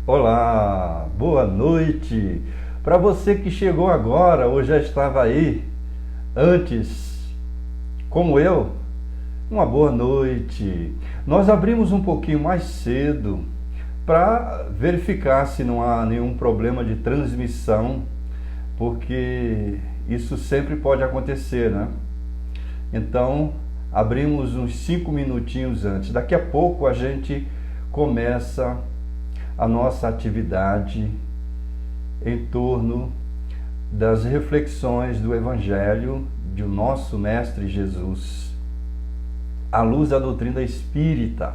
Olá, boa noite. Para você que chegou agora ou já estava aí antes, como eu, uma boa noite. Nós abrimos um pouquinho mais cedo para verificar se não há nenhum problema de transmissão, porque isso sempre pode acontecer, né? Então, abrimos uns 5 minutinhos antes. Daqui a pouco a gente começa a nossa atividade em torno das reflexões do Evangelho de nosso Mestre Jesus, à luz da doutrina espírita.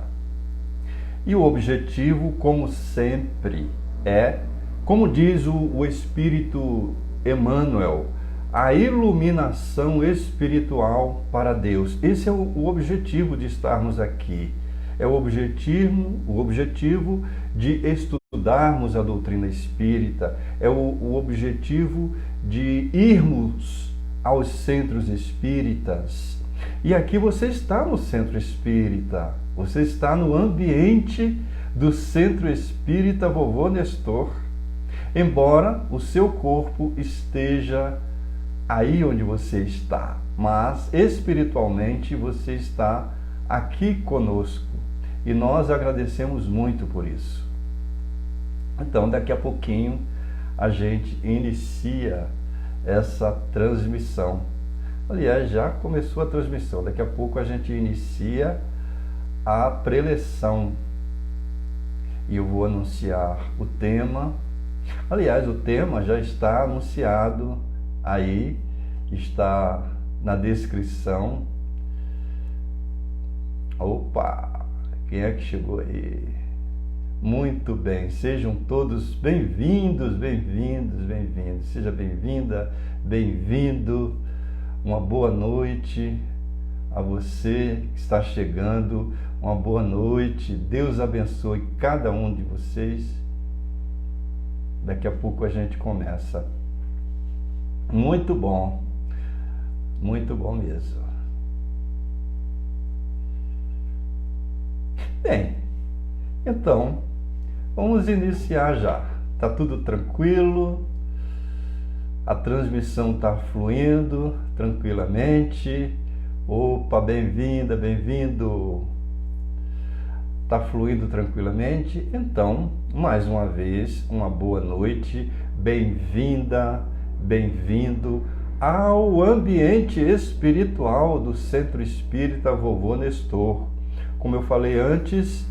E o objetivo, como sempre, é, como diz o Espírito Emmanuel, a iluminação espiritual para Deus. Esse é o objetivo de estarmos aqui. É o objetivo de estudarmos a doutrina espírita, é o objetivo de irmos aos centros espíritas. E aqui você está no centro espírita, você está no ambiente do centro espírita Vovô Nestor, embora o seu corpo esteja aí onde você está, mas espiritualmente você está aqui conosco. E nós agradecemos muito por isso. Então, daqui a pouquinho, a gente inicia essa transmissão. Aliás, já começou a transmissão. Daqui a pouco a gente inicia a preleção. E eu vou anunciar o tema. Aliás, o tema já está anunciado aí, está na descrição. Opa! Quem é que chegou aí? Muito bem, sejam todos bem-vindos, bem-vindos, bem-vindos. Seja bem-vinda, bem-vindo. Uma boa noite a você que está chegando. Uma boa noite. Deus abençoe cada um de vocês. Daqui a pouco a gente começa. Muito bom mesmo. Bem, então, vamos iniciar já. Tá tudo tranquilo, a transmissão está fluindo tranquilamente. Opa, bem-vinda, bem-vindo. Tá fluindo tranquilamente? Então, mais uma vez, uma boa noite, bem-vinda, bem-vindo ao ambiente espiritual do Centro Espírita Vovô Nestor. Como eu falei antes,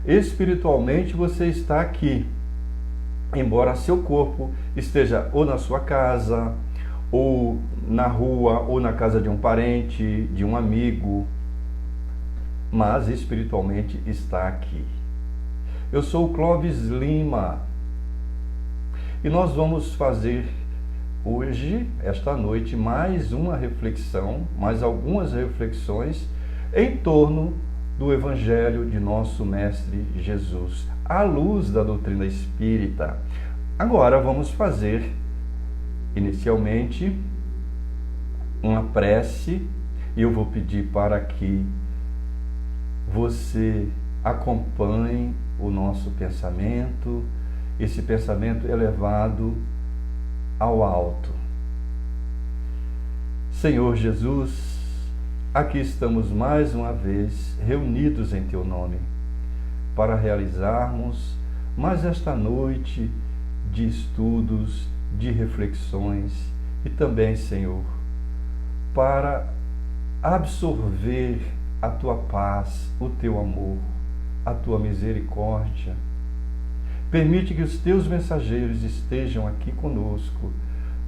espiritualmente você está aqui, embora seu corpo esteja ou na sua casa, ou na rua, ou na casa de um parente, de um amigo, mas espiritualmente está aqui. Eu sou o Clóvis Lima e nós vamos fazer hoje, esta noite, mais uma reflexão, mais algumas reflexões em torno do Evangelho de nosso Mestre Jesus, à luz da doutrina espírita. Agora vamos fazer, inicialmente, uma prece, e eu vou pedir para que você acompanhe o nosso pensamento, esse pensamento elevado ao alto. Senhor Jesus, aqui estamos mais uma vez reunidos em Teu nome para realizarmos mais esta noite de estudos, de reflexões e também, Senhor, para absorver a Tua paz, o Teu amor, a Tua misericórdia. Permite que os Teus mensageiros estejam aqui conosco,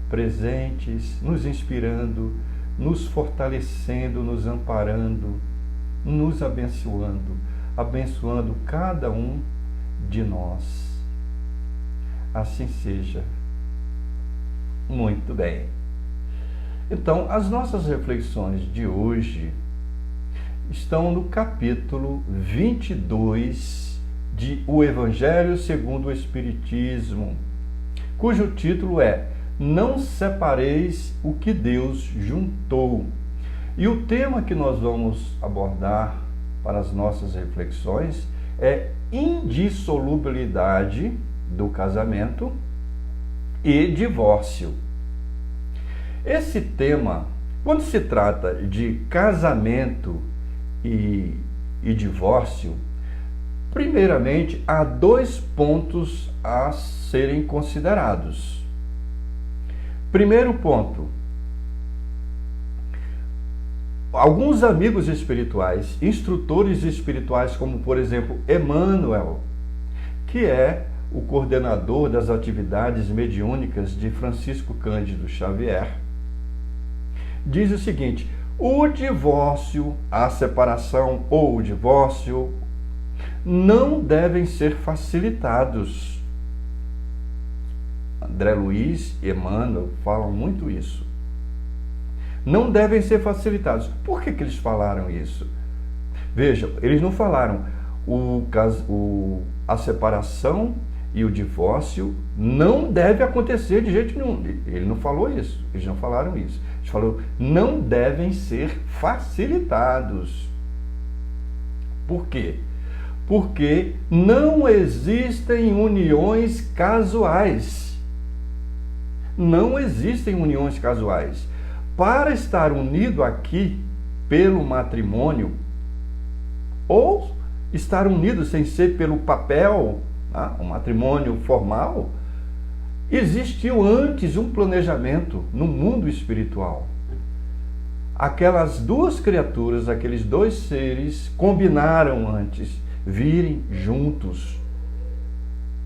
presentes, nos inspirando, nos fortalecendo, nos amparando, nos abençoando, abençoando cada um de nós. Assim seja. Muito bem. Então, as nossas reflexões de hoje estão no capítulo 22 de O Evangelho segundo o Espiritismo, cujo título é Não separeis o que Deus juntou. E o tema que nós vamos abordar para as nossas reflexões é indissolubilidade do casamento e divórcio. Esse tema, quando se trata de casamento e divórcio, primeiramente há 2 pontos a serem considerados. Primeiro ponto: alguns amigos espirituais, instrutores espirituais, como por exemplo Emmanuel, que é o coordenador das atividades mediúnicas de Francisco Cândido Xavier, diz o seguinte: o divórcio, a separação ou o divórcio não devem ser facilitados. André Luiz e Emmanuel falam muito isso. Não devem ser facilitados. Por que eles falaram isso? Vejam, eles não falaram a separação e o divórcio não deve acontecer de jeito nenhum. Ele não falou isso, eles não falaram isso. Eles falaram, não devem ser facilitados. Por quê? Porque não existem uniões casuais. Não existem uniões casuais. Para estar unido aqui pelo matrimônio, ou estar unido sem ser pelo papel, um matrimônio formal, existiu antes um planejamento no mundo espiritual. Aquelas 2 criaturas, aqueles 2 seres combinaram antes virem juntos.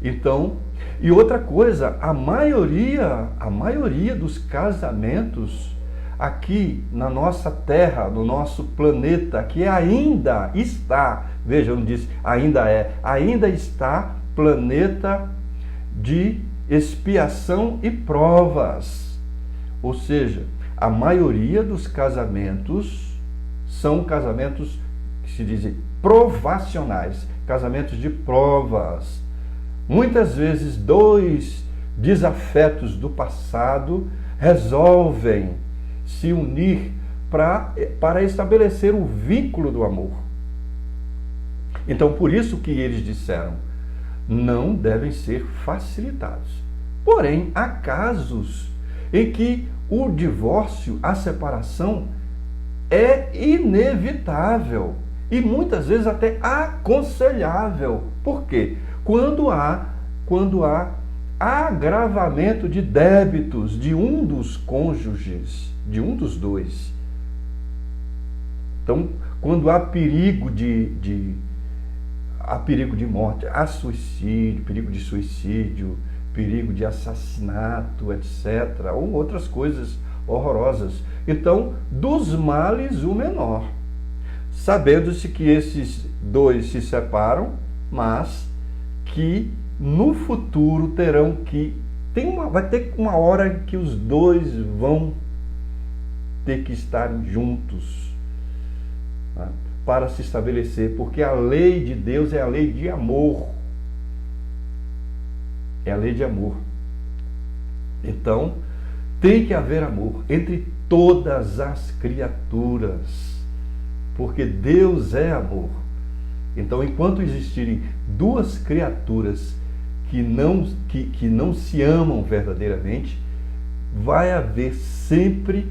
Então, e outra coisa, a maioria dos casamentos aqui na nossa Terra, no nosso planeta, que ainda está, veja, não disse ainda está planeta de expiação e provas. Ou seja, a maioria dos casamentos são casamentos que se dizem provacionais, casamentos de provas. Muitas vezes 2 desafetos do passado resolvem se unir para estabelecer o vínculo do amor. Então, por isso que eles disseram, não devem ser facilitados. Porém, há casos em que o divórcio, a separação, é inevitável e muitas vezes até aconselhável. Por quê? Quando há agravamento de débitos de um dos cônjuges, de um dos 2. Então, quando há perigo de morte, há suicídio, perigo de suicídio, perigo de assassinato, etc., ou outras coisas horrorosas. Então, dos males o menor, sabendo-se que esses 2 se separam, mas que no futuro terão que vai ter uma hora que os 2 vão ter que estar juntos, tá? Para se estabelecer, porque a lei de Deus é a lei de amor. É a lei de amor. Então, tem que haver amor entre todas as criaturas, porque Deus é amor. Então, enquanto existirem 2 criaturas que não se amam verdadeiramente, vai haver sempre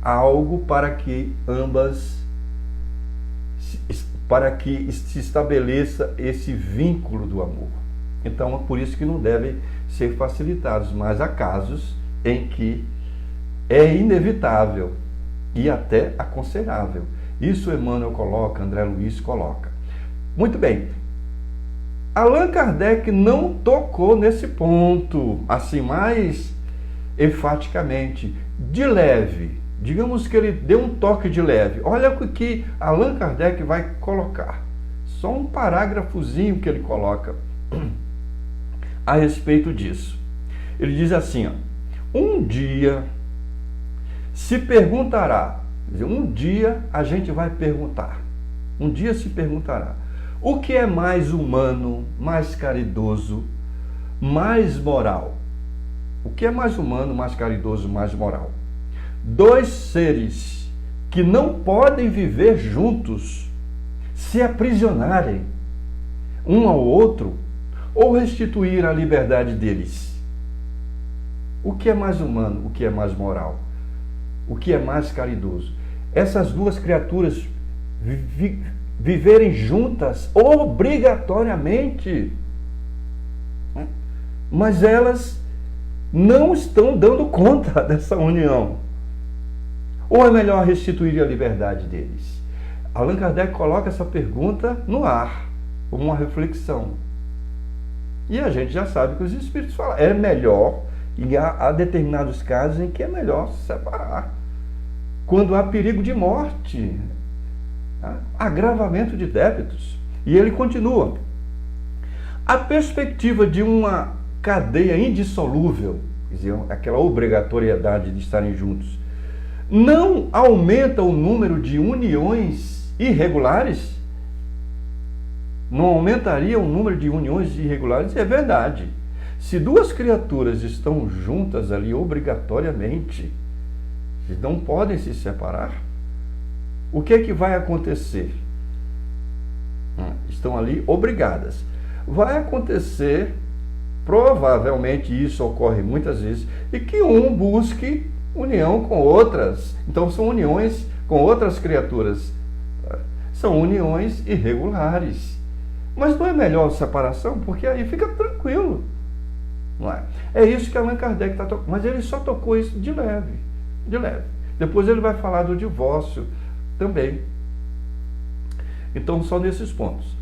algo para que se estabeleça esse vínculo do amor. Então, é por isso que não devem ser facilitados, mas há casos em que é inevitável e até aconselhável. Isso Emmanuel coloca, André Luiz coloca. Muito bem. Allan Kardec não tocou nesse ponto, assim, mais enfaticamente, de leve. Digamos que ele deu um toque de leve. Olha o que Allan Kardec vai colocar. Só um parágrafozinho que ele coloca a respeito disso. Ele diz assim, um dia se perguntará, um dia a gente vai perguntar, um dia se perguntará, o que é mais humano, mais caridoso, mais moral? O que é mais humano, mais caridoso, mais moral? 2 seres que não podem viver juntos, se aprisionarem um ao outro, ou restituir a liberdade deles? O que é mais humano? O que é mais moral? O que é mais caridoso? Essas duas criaturas viverem juntas obrigatoriamente, mas elas não estão dando conta dessa união. Ou é melhor restituir a liberdade deles? Allan Kardec coloca essa pergunta no ar, como uma reflexão. E a gente já sabe que os espíritos falam, é melhor, e há determinados casos em que é melhor separar. Quando há perigo de morte, agravamento de débitos. E ele continua. A perspectiva de uma cadeia indissolúvel, quer dizer, aquela obrigatoriedade de estarem juntos, não aumenta o número de uniões irregulares? Não aumentaria o número de uniões irregulares? É verdade. Se duas criaturas estão juntas ali obrigatoriamente, não podem se separar, o que é que vai acontecer? Estão ali obrigadas. Vai acontecer, provavelmente isso ocorre muitas vezes, e que um busque união com outras. Então são uniões com outras criaturas. São uniões irregulares. Mas não é melhor a separação? Porque aí fica tranquilo. Não é? É isso que Allan Kardec está tocando. Mas ele só tocou isso de leve. De leve. Depois ele vai falar do divórcio também. Então, só nesses pontos.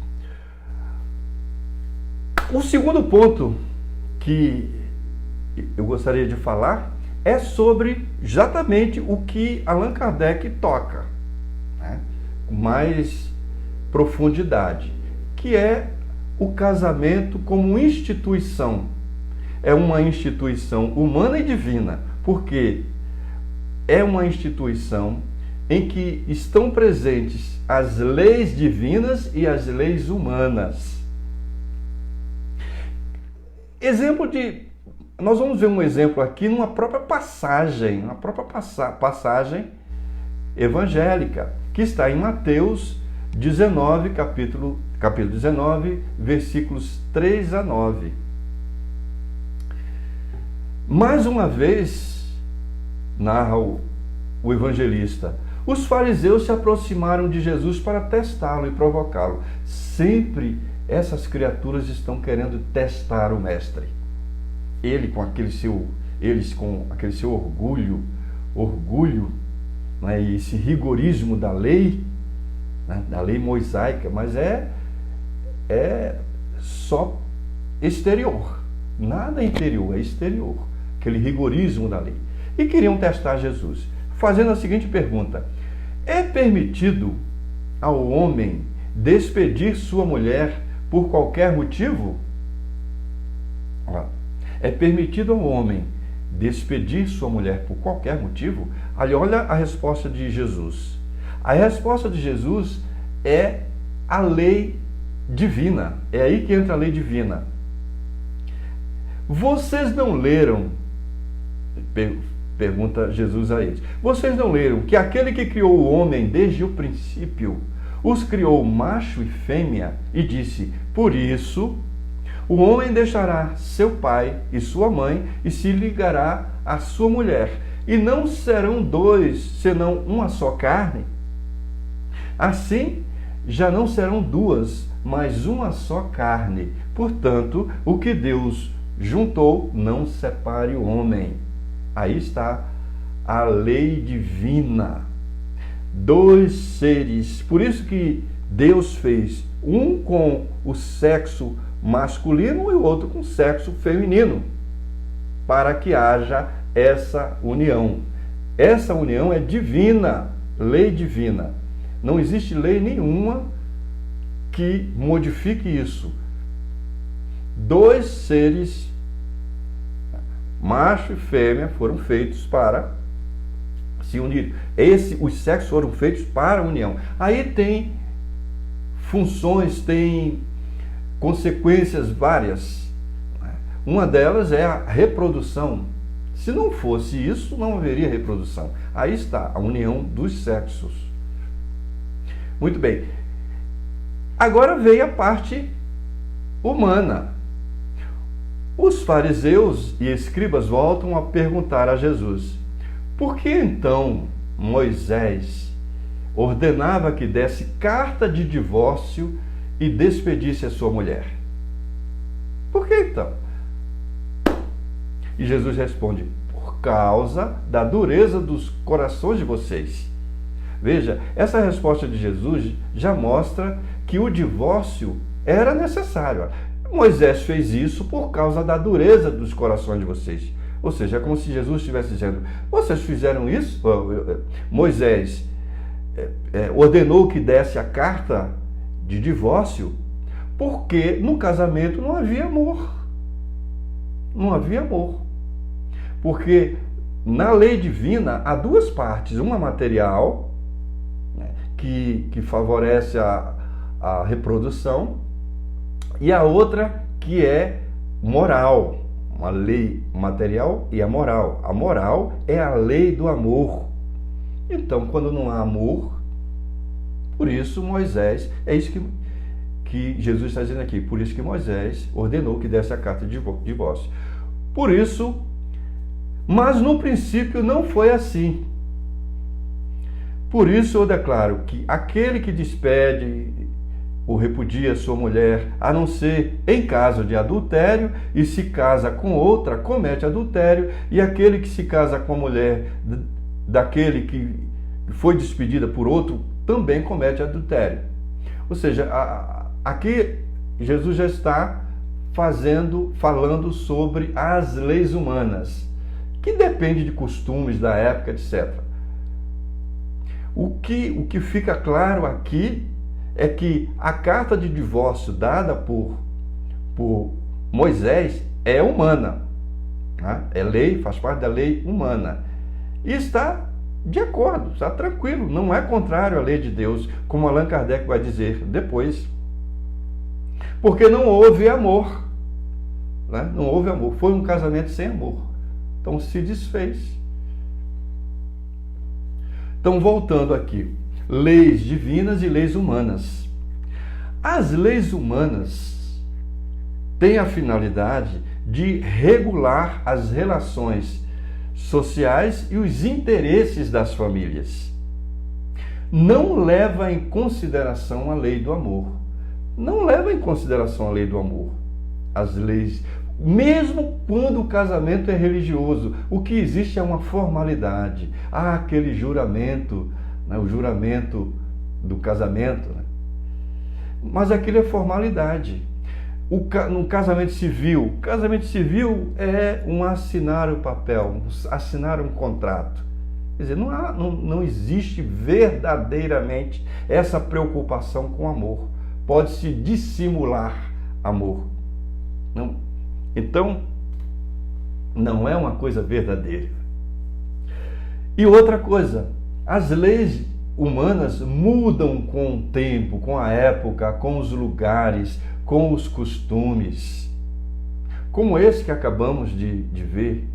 O segundo ponto que eu gostaria de falar é sobre exatamente o que Allan Kardec toca, né? Com mais profundidade, que é o casamento como instituição. É uma instituição humana e divina, porque é uma instituição em que estão presentes as leis divinas e as leis humanas. Exemplo de... Nós vamos ver um exemplo aqui numa própria passagem, passagem evangélica, que está em Mateus 19, capítulo 19, versículos 3 a 9. Mais uma vez, narra o evangelista, os fariseus se aproximaram de Jesus para testá-lo e provocá-lo. Sempre essas criaturas estão querendo testar o mestre. Eles com aquele seu orgulho, né, e esse rigorismo da lei, né, da lei mosaica, mas é só exterior, nada interior, é exterior, aquele rigorismo da lei. E queriam testar Jesus, fazendo a seguinte pergunta: é permitido ao homem despedir sua mulher por qualquer motivo? É permitido ao homem despedir sua mulher por qualquer motivo? Ali, olha a resposta de Jesus. A resposta de Jesus é a lei divina. É aí que entra a lei divina. Vocês não leram, pergunta Jesus a eles, vocês não leram que aquele que criou o homem desde o princípio os criou macho e fêmea e disse, por isso o homem deixará seu pai e sua mãe e se ligará à sua mulher, e não serão dois, senão uma só carne? Assim, já não serão duas, mas uma só carne. Portanto, o que Deus juntou, não separe o homem. Aí está a lei divina. Dois seres. Por isso que Deus fez um com o sexo masculino e o outro com o sexo feminino, para que haja essa união. Essa união é divina, lei divina. Não existe lei nenhuma que modifique isso. Dois seres, macho e fêmea, foram feitos para se unir. Os sexos foram feitos para a união. Aí tem funções, tem consequências várias. Uma delas é a reprodução. Se não fosse isso, não haveria reprodução. Aí está a união dos sexos. Muito bem. Agora veio a parte humana. Os fariseus e escribas voltam a perguntar a Jesus: por que então Moisés ordenava que desse carta de divórcio e despedisse a sua mulher? Por que então? E Jesus responde: por causa da dureza dos corações de vocês. Veja, essa resposta de Jesus já mostra que o divórcio era necessário. Moisés fez isso por causa da dureza dos corações de vocês. Ou seja, é como se Jesus estivesse dizendo: vocês fizeram isso? Moisés ordenou que desse a carta de divórcio porque no casamento não havia amor. Não havia amor. Porque na lei divina há duas partes, uma material, né, que favorece a reprodução, e a outra que é moral, uma lei material e a moral. A moral é a lei do amor. Então, quando não há amor, por isso Moisés, é isso que Jesus está dizendo aqui, por isso que Moisés ordenou que desse a carta de divórcio. Por isso, mas no princípio não foi assim. Por isso eu declaro que aquele que despede ou repudia sua mulher, a não ser em caso de adultério, e se casa com outra, comete adultério, e aquele que se casa com a mulher daquele que foi despedida por outro, também comete adultério. Ou seja, aqui Jesus já está falando sobre as leis humanas, que depende de costumes da época, etc. O que fica claro aqui é que a carta de divórcio dada por Moisés é humana, né? É lei, faz parte da lei humana. E está de acordo, está tranquilo, não é contrário à lei de Deus, como Allan Kardec vai dizer depois. Porque não houve amor, né? Não houve amor, foi um casamento sem amor. Então se desfez. Então, voltando aqui, leis divinas e leis humanas. As leis humanas têm a finalidade de regular as relações sociais e os interesses das famílias. Não leva em consideração a lei do amor. Não leva em consideração a lei do amor. As leis, mesmo quando o casamento é religioso, o que existe é uma formalidade. Há aquele juramento, né, o juramento do casamento, né? Mas aquilo é formalidade. No casamento civil é um assinar o papel, assinar um contrato. Quer dizer, não existe verdadeiramente essa preocupação com amor. Pode-se dissimular amor. Não. Então, não é uma coisa verdadeira. E outra coisa, as leis humanas mudam com o tempo, com a época, com os lugares, com os costumes. Como esse que acabamos de ver,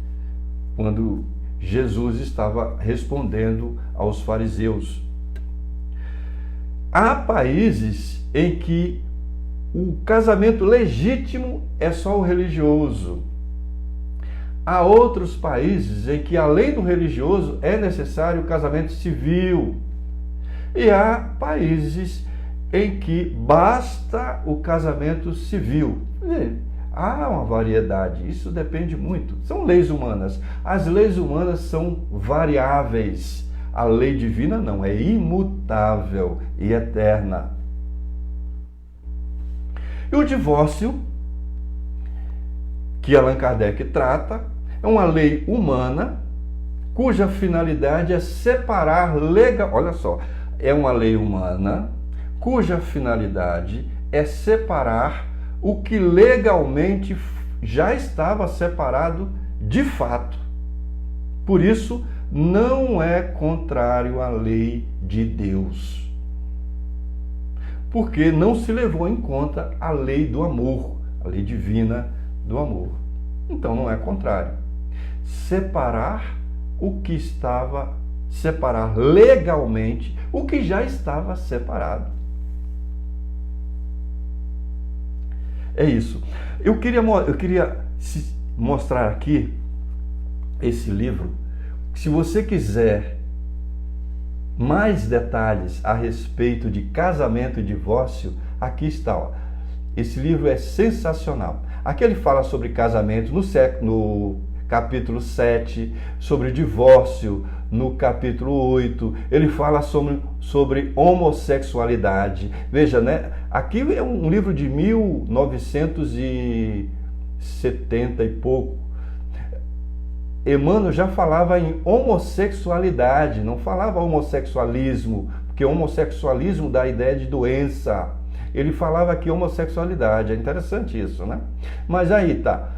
quando Jesus estava respondendo aos fariseus. Há países em que o casamento legítimo é só o religioso. Há outros países em que, além do religioso, é necessário o casamento civil. E há países em que basta o casamento civil. Há uma variedade, isso depende muito. São leis humanas. As leis humanas são variáveis. A lei divina não, é imutável e eterna. E o divórcio, que Allan Kardec trata, é uma lei humana cuja finalidade é separar legal. Olha só, é uma lei humana cuja finalidade é separar o que legalmente já estava separado de fato. Por isso, não é contrário à lei de Deus. Porque não se levou em conta a lei do amor, a lei divina do amor. Então não é contrário. Separar legalmente o que já estava separado. É isso. Eu queria mostrar aqui esse livro. Se você quiser mais detalhes a respeito de casamento e divórcio, aqui está. Ó. Esse livro é sensacional. Aqui ele fala sobre casamento no capítulo 7, sobre divórcio no capítulo 8, ele fala sobre homossexualidade. Veja, né? Aqui é um livro de 1970 e pouco. Emmanuel já falava em homossexualidade, não falava homossexualismo, porque homossexualismo dá a ideia de doença. Ele falava aqui homossexualidade, é interessante isso, né? Mas aí tá,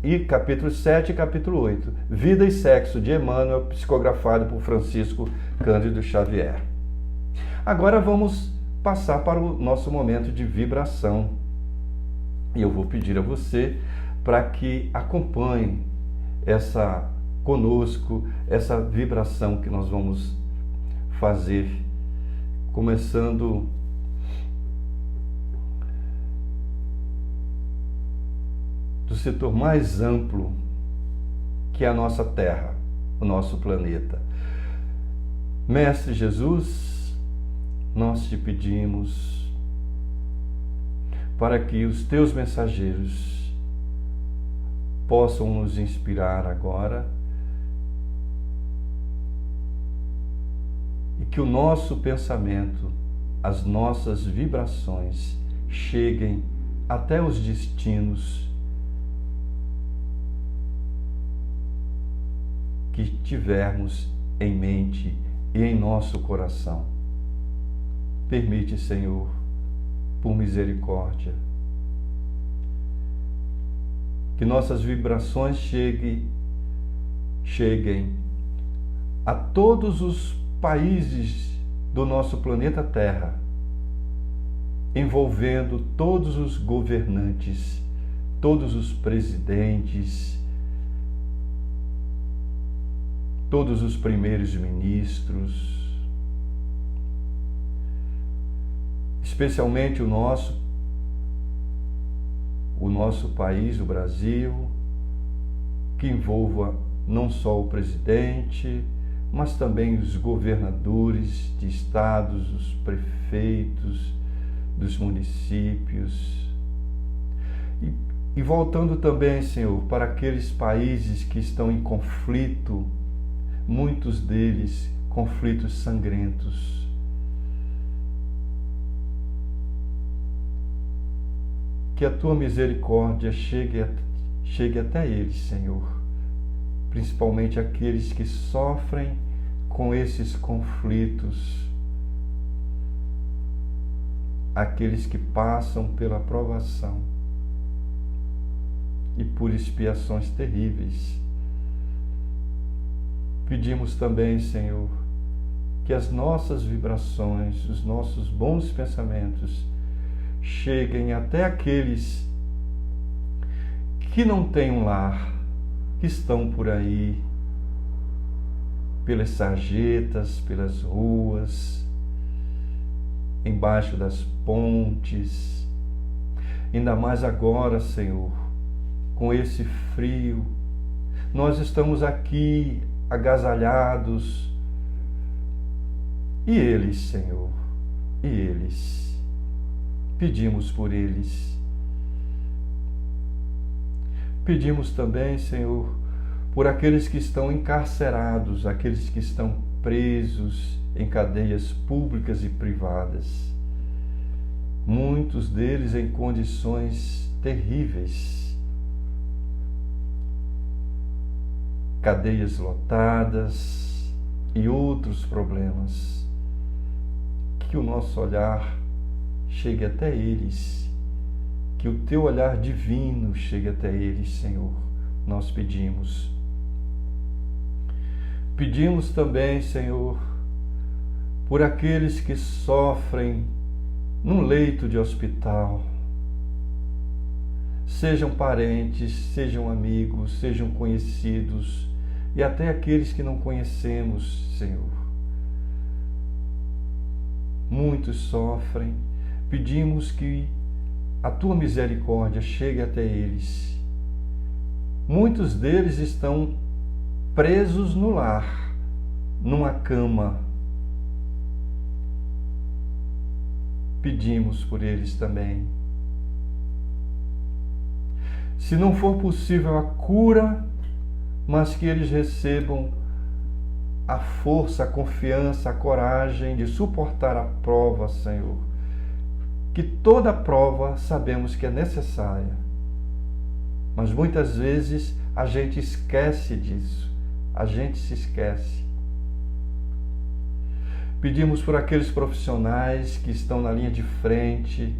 e capítulo 7 e capítulo 8, Vida e Sexo, de Emmanuel, psicografado por Francisco Cândido Xavier. Agora vamos passar para o nosso momento de vibração. E eu vou pedir a você para que acompanhe conosco essa vibração que nós vamos fazer, começando do setor mais amplo, que é a nossa Terra, o nosso planeta. Mestre Jesus, nós te pedimos para que os teus mensageiros possam nos inspirar agora e que o nosso pensamento, as nossas vibrações cheguem até os destinos que tivermos em mente e em nosso coração. Permite, Senhor, por misericórdia, que nossas vibrações cheguem a todos os países do nosso planeta Terra, envolvendo todos os governantes, todos os presidentes, todos os primeiros ministros, especialmente o nosso país, o Brasil, que envolva não só o presidente, mas também os governadores de estados, os prefeitos dos municípios. E voltando também, Senhor, para aqueles países que estão em conflito, muitos deles conflitos sangrentos. Que a tua misericórdia chegue até eles, Senhor, principalmente aqueles que sofrem com esses conflitos, aqueles que passam pela provação e por expiações terríveis. Pedimos também, Senhor, que as nossas vibrações, os nossos bons pensamentos cheguem até aqueles que não têm um lar, que estão por aí, pelas sarjetas, pelas ruas, embaixo das pontes. Ainda mais agora, Senhor, com esse frio, nós estamos aqui agasalhados. E eles, Senhor, e eles? Pedimos por eles. Pedimos também, Senhor, por aqueles que estão encarcerados, aqueles que estão presos em cadeias públicas e privadas. Muitos deles em condições terríveis. Cadeias lotadas e outros problemas. Que o nosso olhar chegue até eles, que o teu olhar divino chegue até eles, Senhor, nós pedimos. Pedimos também, Senhor, por aqueles que sofrem num leito de hospital, sejam parentes, sejam amigos, sejam conhecidos e até aqueles que não conhecemos, Senhor. Muitos sofrem. Pedimos que a tua misericórdia chegue até eles. Muitos deles estão presos no lar, numa cama. Pedimos por eles também. Se não for possível a cura, mas que eles recebam a força, a confiança, a coragem de suportar a prova, Senhor. Que toda prova sabemos que é necessária, mas muitas vezes a gente esquece disso, a gente se esquece. Pedimos por aqueles profissionais que estão na linha de frente,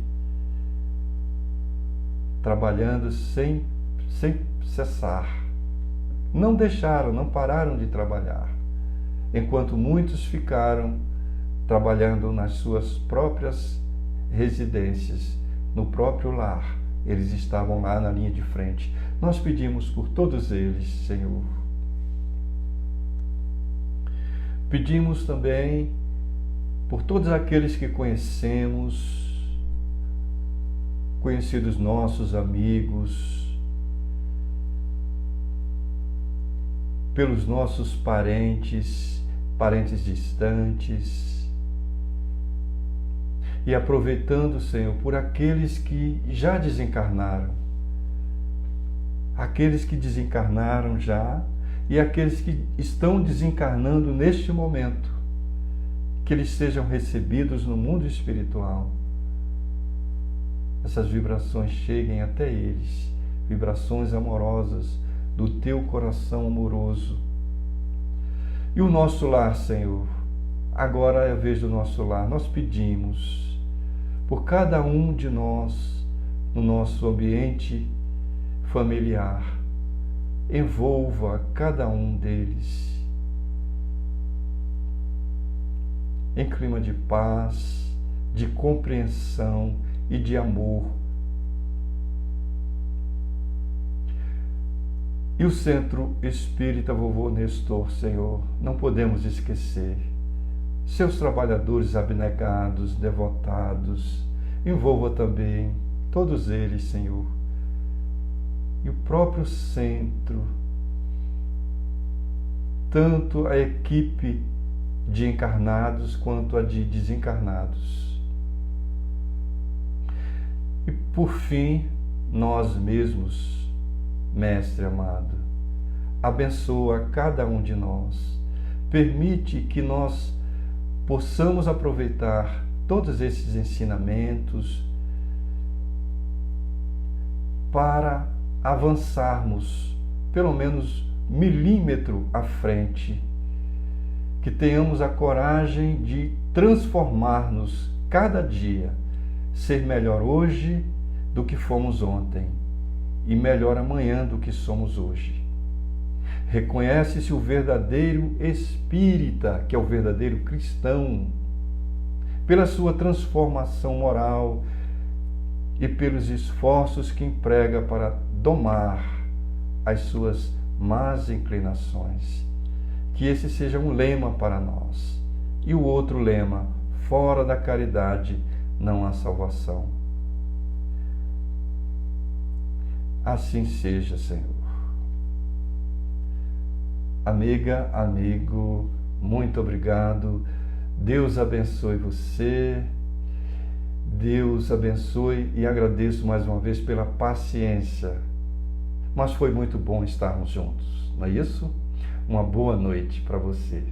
trabalhando sem cessar. Não deixaram, não pararam de trabalhar, enquanto muitos ficaram trabalhando nas suas próprias residências, no próprio lar. Eles estavam lá na linha de frente. Nós pedimos por todos eles, Senhor. Pedimos também por todos aqueles que conhecemos, conhecidos nossos, amigos, pelos nossos parentes distantes, e aproveitando, Senhor, por aqueles que já desencarnaram, aqueles que desencarnaram já e aqueles que estão desencarnando neste momento, que eles sejam recebidos no mundo espiritual. Essas vibrações cheguem até eles, vibrações amorosas do teu coração amoroso. E o nosso lar, Senhor, agora é a vez do nosso lar. Nós pedimos por cada um de nós, no nosso ambiente familiar, envolva cada um deles em clima de paz, de compreensão e de amor. E o Centro Espírita Vovô Nestor, Senhor, não podemos esquecer. Seus trabalhadores abnegados, devotados, envolva também todos eles, Senhor. E o próprio centro, tanto a equipe de encarnados quanto a de desencarnados. E por fim, nós mesmos, Mestre amado, abençoa cada um de nós. Permite que nós possamos aproveitar todos esses ensinamentos para avançarmos pelo menos milímetro à frente, que tenhamos a coragem de transformar-nos cada dia, ser melhor hoje do que fomos ontem e melhor amanhã do que somos hoje. Reconhece-se o verdadeiro espírita, que é o verdadeiro cristão, pela sua transformação moral e pelos esforços que emprega para domar as suas más inclinações. Que esse seja um lema para nós. E o outro lema, fora da caridade não há salvação. Assim seja, Senhor. Amiga, amigo, muito obrigado. Deus abençoe você. Deus abençoe e agradeço mais uma vez pela paciência. Mas foi muito bom estarmos juntos, não é isso? Uma boa noite para você.